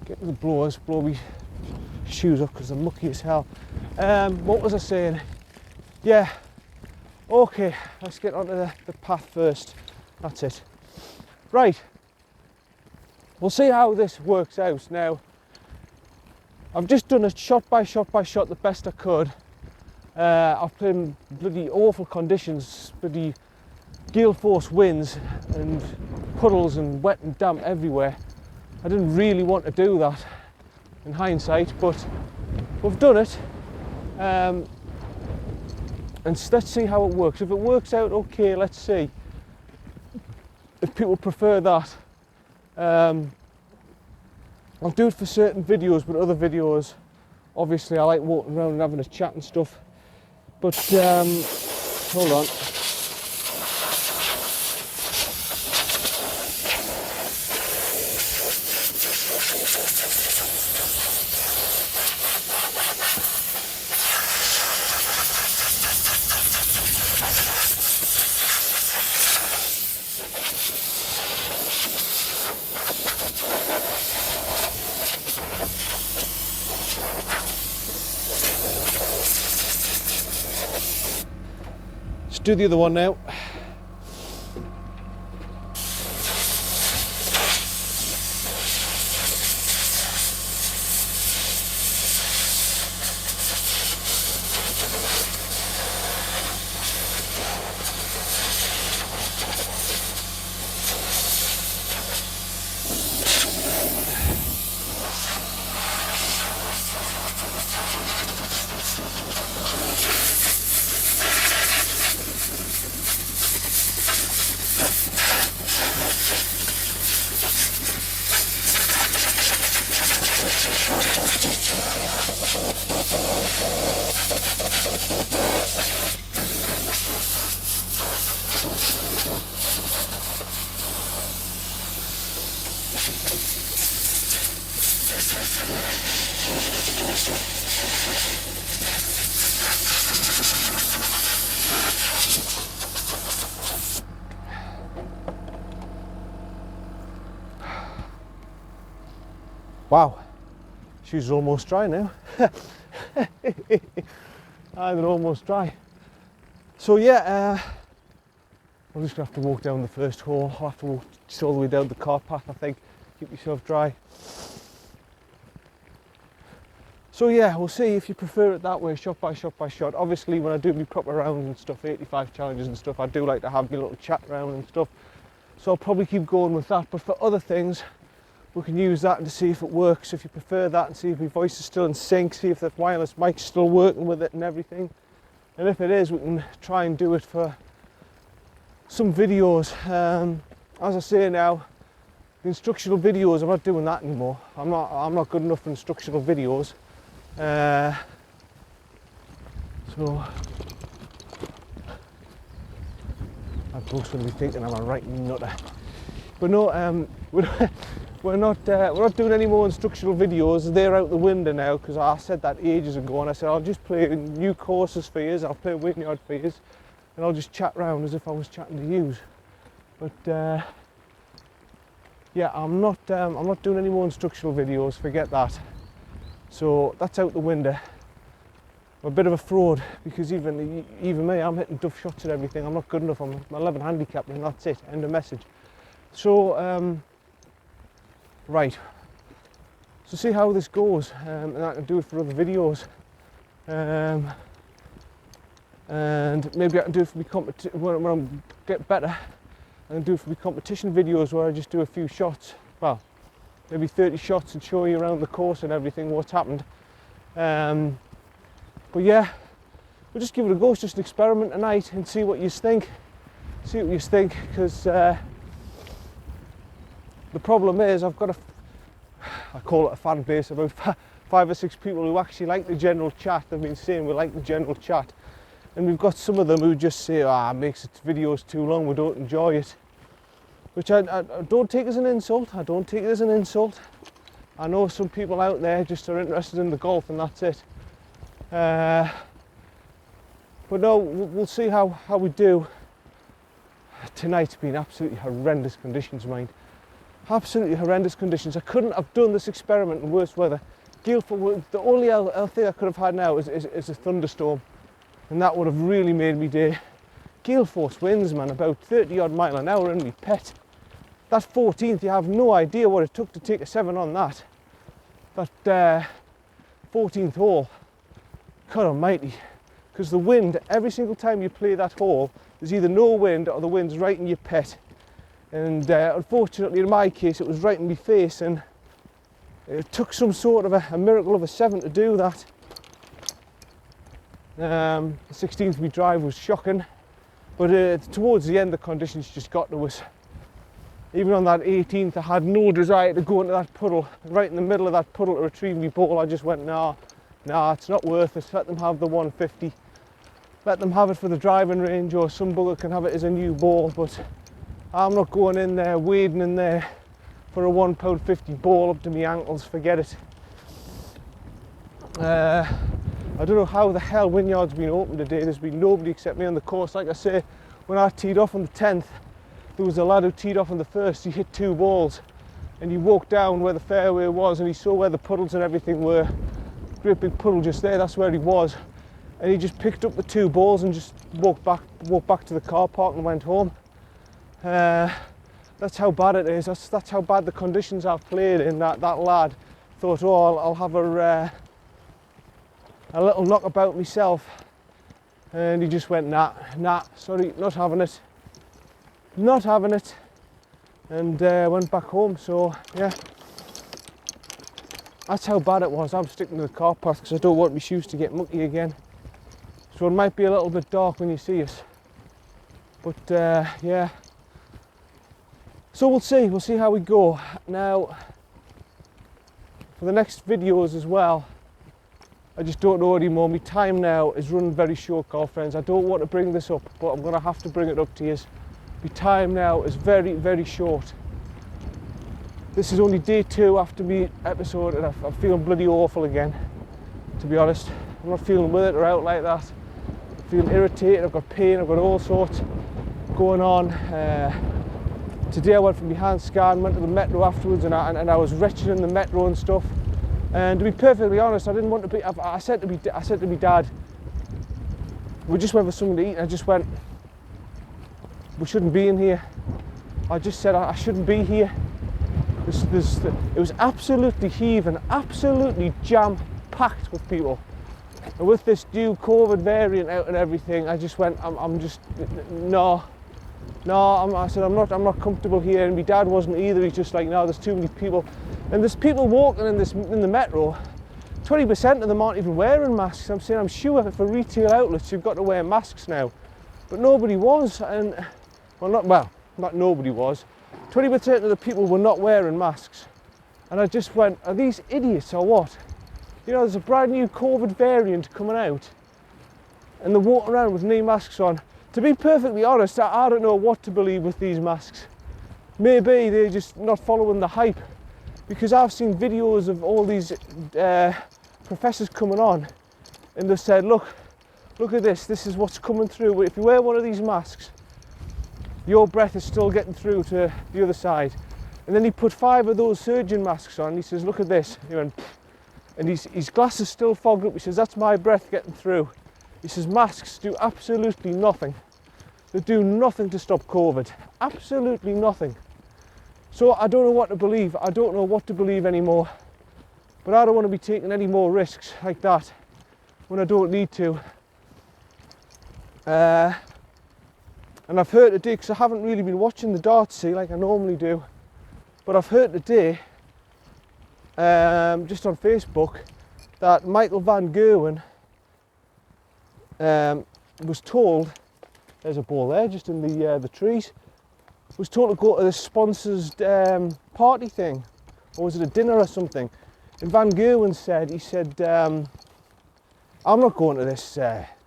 Get to the blowers, blow me shoes off because I'm mucky as hell. What was I saying? Yeah, okay, let's get onto the path first. That's it. Right, we'll see how this works out. Now, I've just done a shot by shot the best I could. I've played in bloody awful conditions, bloody gale force winds and puddles and wet and damp everywhere. I didn't really want to do that in hindsight, but we've done it. And let's see how it works. If it works out okay, let's see. If people prefer that, I'll do it for certain videos, but other videos, obviously I like walking around and having a chat and stuff. But, hold on. Let's do the other one now. Wow, shoes are almost dry now. They're almost dry. So yeah, I'm just gonna have to walk down the first hole. I'll have to walk just all the way down the cart path, I think. keep yourself dry. So yeah, we'll see if you prefer it that way, shot by shot by shot. Obviously when I do my proper rounds and stuff, 85 challenges and stuff, I do like to have my little chat round and stuff. So I'll probably keep going with that, but for other things, we can use that and to see if it works, if you prefer that, and see if my voice is still in sync, see if the wireless mic's still working with it and everything. And if it is, we can try and do it for some videos. As I say now, the instructional videos, I'm not doing that anymore. I'm not good enough for instructional videos. So I'm both going to be thinking I'm a right nutter. But no, we're not doing any more instructional videos. They're out the window now, because I said that ages ago, and I said I'll just play new courses for yous, I'll play Wynyard for yous, and I'll just chat round as if I was chatting to yous. But yeah, I'm not doing any more instructional videos, forget that. So that's out the window. I'm a bit of a fraud, because even me, I'm hitting duff shots and everything. I'm not good enough. I'm 11 handicap, and that's it. End of message. So right. So see how this goes, and I can do it for other videos. And maybe I can do it for my competition when I get better. I can do it for my competition videos where I just do a few shots. Well, maybe 30 shots and show you around the course and everything what's happened. But yeah, we'll just give it a go. It's just an experiment tonight and see what you think. See what you think, because the problem is I call it a fan base, about 5 or 6 people who actually like the general chat. They've been saying we like the general chat. And we've got some of them who just say, it makes it videos too long, we don't enjoy it. Which I don't take as an insult. I don't take it as an insult. I know some people out there just are interested in the golf and that's it. But no, we'll see how we do. Tonight's been absolutely horrendous conditions, mind. Absolutely horrendous conditions. I couldn't have done this experiment in worse weather. The only thing I could have had now is a thunderstorm, and that would have really made me day. Gale force winds, man, about 30 odd mile an hour in me pet. That 14th, you have no idea what it took to take a 7 on that. That 14th hole, God almighty, because the wind, every single time you play that hole, there's either no wind or the wind's right in your pet. And unfortunately, in my case, it was right in my face, and it took some sort of a miracle of a 7 to do that. The 16th me drive was shocking, but towards the end the conditions just got to us. Even on that 18th, I had no desire to go into that puddle, right in the middle of that puddle to retrieve my ball. I just went, nah, it's not worth it. Let them have the 150. Let them have it for the driving range, or some bugger can have it as a new ball, but I'm not going in there, wading in there for a £1.50 ball up to my ankles, forget it. I don't know how the hell Wynyard's been open today. There's been nobody except me on the course. Like I say, when I teed off on the 10th, there was a lad who teed off on the 1st. He hit 2 balls, and he walked down where the fairway was, and he saw where the puddles and everything were. Great big puddle just there, that's where he was. And he just picked up the 2 balls and just walked back to the car park and went home. That's how bad it is. That's how bad the conditions I've played in. That lad thought, I'll have a little knockabout myself, and he just went, nah, sorry, not having it, and went back home. So yeah, that's how bad it was. I'm sticking to the car park because I don't want my shoes to get mucky again. So it might be a little bit dark when you see us, but yeah. So we'll see how we go. Now, for the next videos as well, I just don't know anymore. My time now is running very short, golf friends. I don't want to bring this up, but I'm going to have to bring it up to you. My time now is very, very short. This is only day 2 after my episode, and I'm feeling bloody awful again, to be honest. I'm not feeling with it or out like that. I'm feeling irritated, I've got pain, I've got all sorts going on. Today I went for my hand scan, went to the metro afterwards, and I was wretched in the metro and stuff. And to be perfectly honest, I didn't want to be. I said to my dad, we just went for something to eat. And I just went, we shouldn't be in here. I just said I shouldn't be here. it was absolutely heaving, absolutely jam-packed with people. And with this new COVID variant out and everything, I just went, no, I said, I'm not comfortable here. And my dad wasn't either. He's just like, no, there's too many people. And there's people walking in the metro. 20% of them aren't even wearing masks. I'm saying, I'm sure for retail outlets you've got to wear masks now, but nobody was. And not nobody was. 20% of the people were not wearing masks. And I just went, are these idiots or what? You know, there's a brand new COVID variant coming out, and they're walking around with no masks on. To be perfectly honest, I don't know what to believe with these masks. Maybe they're just not following the hype, because I've seen videos of all these professors coming on, and they've said, look at this is what's coming through. If you wear one of these masks, your breath is still getting through to the other side. And then he put 5 of those surgeon masks on, and he says, look at this. He went, and his glasses still fogged up. He says, that's my breath getting through. He says, masks do absolutely nothing. They do nothing to stop COVID. Absolutely nothing. So I don't know what to believe. I don't know what to believe anymore. But I don't want to be taking any more risks like that when I don't need to. And I've heard today, because I haven't really been watching the darts see like I normally do, but I've heard today, just on Facebook, that Michael Van Gerwen was told, there's a ball there just in the trees, was told to go to this sponsors party thing, or was it a dinner or something? And Van Gerwen said, I'm not going to this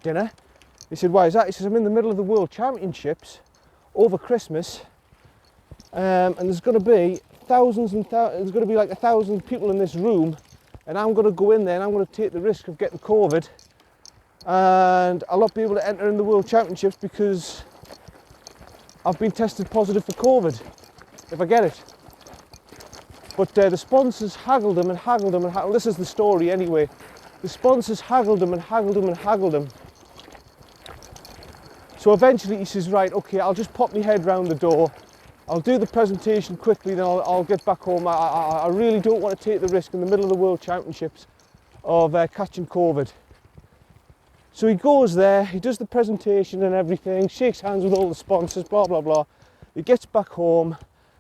dinner. He said, why is that? He says, I'm in the middle of the World Championships over Christmas, and there's going to be thousands and thousands, there's going to be like 1,000 people in this room, and I'm going to go in there and I'm going to take the risk of getting COVID, and I'll not be able to enter in the World Championships because I've been tested positive for COVID, if I get it. But the sponsors haggled him and haggled him and haggled. This is the story anyway. The sponsors haggled him and haggled him and haggled him. So eventually he says, right, okay, I'll just pop my head round the door. I'll do the presentation quickly, then I'll get back home. I really don't want to take the risk in the middle of the World Championships of catching COVID. So he goes there, he does the presentation and everything, shakes hands with all the sponsors, blah, blah, blah. He gets back home,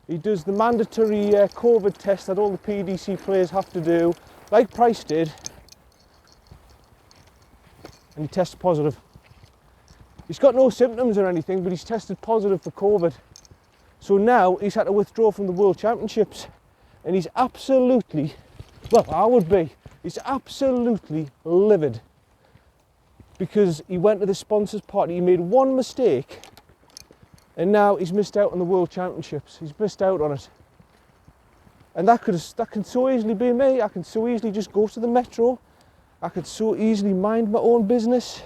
he does the mandatory COVID test that all the PDC players have to do, like Price did, and he tests positive. He's got no symptoms or anything, but he's tested positive for COVID. So now he's had to withdraw from the World Championships, and he's absolutely, well, I would be, he's absolutely livid, because he went to the sponsors party, he made one mistake, and now he's missed out on the World Championships. He's missed out on it. And that can so easily be me. I can so easily just go to the metro. I could so easily mind my own business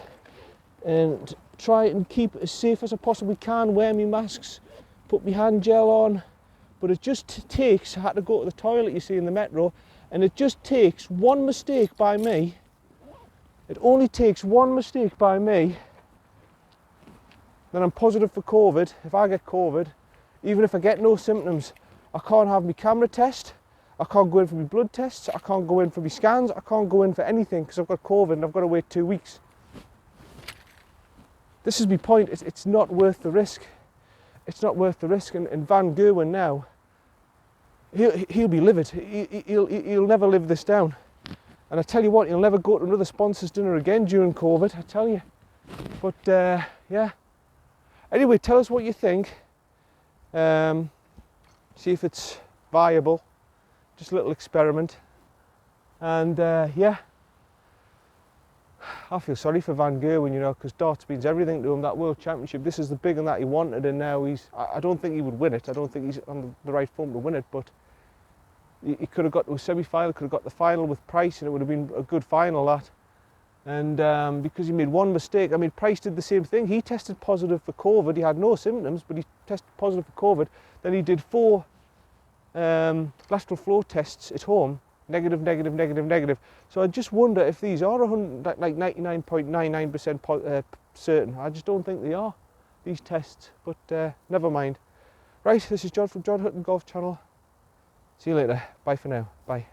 and try and keep it as safe as I possibly can, wear my masks, put my hand gel on. But it just takes, I had to go to the toilet, you see, in the metro, and it just takes one mistake by me. It only takes one mistake by me, then I'm positive for COVID. If I get COVID, even if I get no symptoms, I can't have my camera test, I can't go in for my blood tests, I can't go in for my scans, I can't go in for anything because I've got COVID and I've got to wait 2 weeks. This is my point, it's not worth the risk. It's not worth the risk, and Van Gerwen now, he'll be livid. He'll never live this down. And I tell you what, he'll never go to another sponsors dinner again during COVID, I tell you. But yeah. Anyway, tell us what you think. See if it's viable. Just a little experiment. And yeah. I feel sorry for Van Gerwen, you know, because darts means everything to him. That World Championship, this is the big one that he wanted, and now I don't think he would win it. I don't think he's on the right form to win it, but he could have got to a semi-final, could have got the final with Price, and it would have been a good final, that. And because he made one mistake, I mean, Price did the same thing. He tested positive for COVID. He had no symptoms, but he tested positive for COVID. Then he did 4 lateral flow tests at home, negative, negative, negative, negative. So I just wonder if these are 99.99% certain. I just don't think they are, these tests, but never mind. Right, this is John from John Hutton Golf Channel. See you later. Bye for now. Bye.